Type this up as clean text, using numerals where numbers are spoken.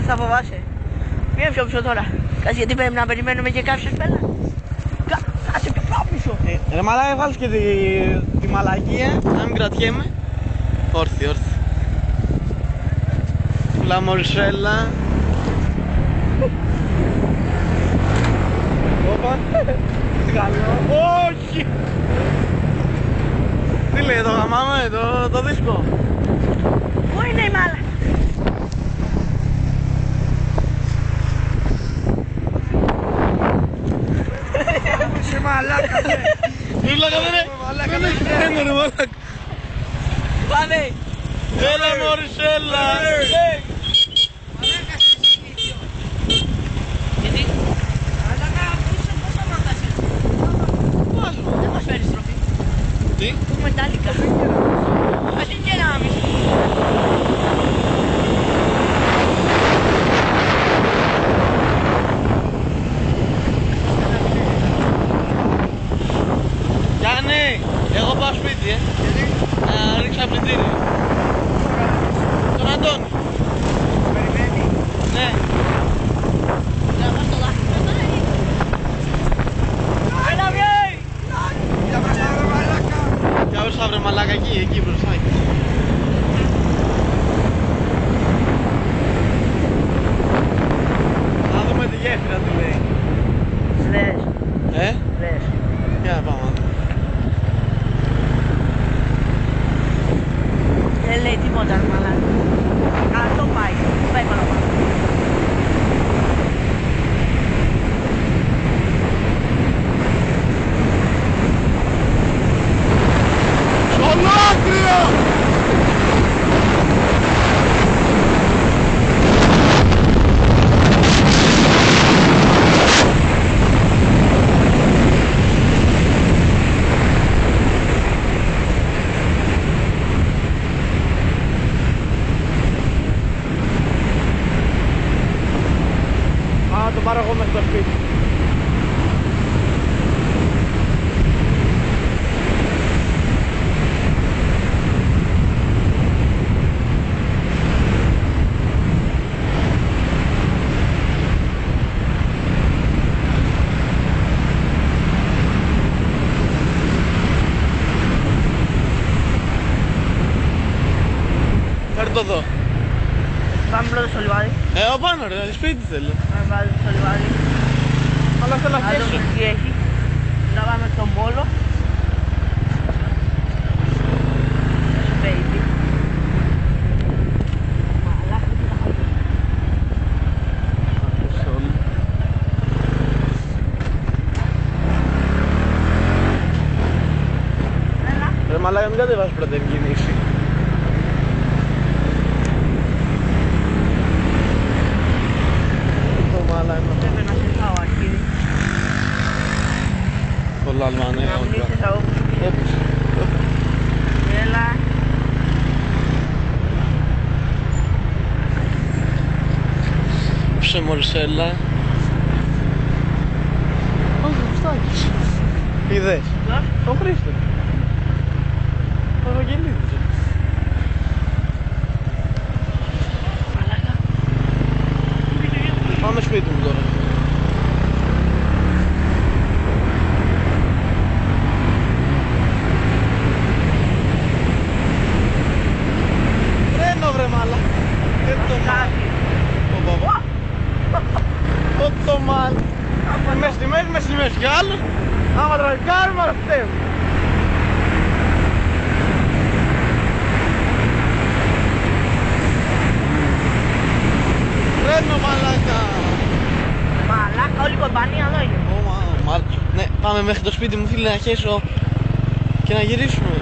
Θα φοβάσαι. Μία πιο πίσω τώρα. Κάτσε γιατί πρέπει να περιμένουμε και κάποιες πέλα. Κάτσε πιο πίσω. Ρε μαλάκα, βάλεις και τη μαλακία, να μην κρατιέμαι. Όρθι, όρθι. Λαμορσέλα. Όπα. Καλό. Όχι. Τι λέει το γαμάμε, το δίσκο. Πού είναι η μάλα. Είσαι μαλάκα, ρε. Είσαι μαλάκα, ρε. Είναι ρε μαλάκα. Πάμε. Έλα Μωρισέλα. Γιατί. Μαλάκα, πόσα μάτας είναι. Δεν μας φέρεις τροφή. Τι. Έχουμε τάλικα. Ας είναι και ένα μισό. Εγώ πάω σπίτι, γιατί? Να ρίξω πλυντήριο. Τον Αντώνη. Περιμένει. Ναι. Να πας στο λάθος τώρα ή. Έλα βγαίνει. Για μπροστά βρε μαλάκα. Για μπροστά βρε μαλάκα, εκεί μπροστά. Να δούμε τη γέφυρα τι λέει. Λες. Λες. Για να πάμε. Δεν λέει τίποτα ρε μαλάκα. Αυτό πάει. Πάει παραπάνω. Στον άκριο! Το πάρω εγώ μέχρι το σπίτι. Φέρ' το εδώ. Πάμε πρώτα στο λιβάδι. Εγώ πάνω ρε, σπίτι θέλω. Πάμε πρώτα στο λιβάδι. Αλλά θέλω να Να χέσω. δούμε τι έχει. Τραβάμε τον πόλο. Έσω baby. Μαλάκα τι τα χαλιά. Έλα. Ρε μαλάκα μην κατεβάσεις πρώτα την κίνηση. Πρέπει να σε φάω αρχίδι. Πολλά αλμάνε. Να μην είσαι σαν όπως. Έλα. Σε Μωρισέλα. Όχι, Χριστάκης. Είδες. Ο Χρήστος. Ο Βαγγελίδης. Μαλάκα. Πάμε σπίτι μου τώρα. Τρένο βρε μάλα. Το μάλ. Το μάλ. Μες στη μέση κι άλλο. Άμα τραβικάρουμε αλλά φταίμε. τρένο, μαλάκα. Μαλάκα, όλη η κομπανία εδώ είναι. Ναι, πάμε μέχρι το σπίτι μου, φίλε, να χέσω και να γυρίσουμε.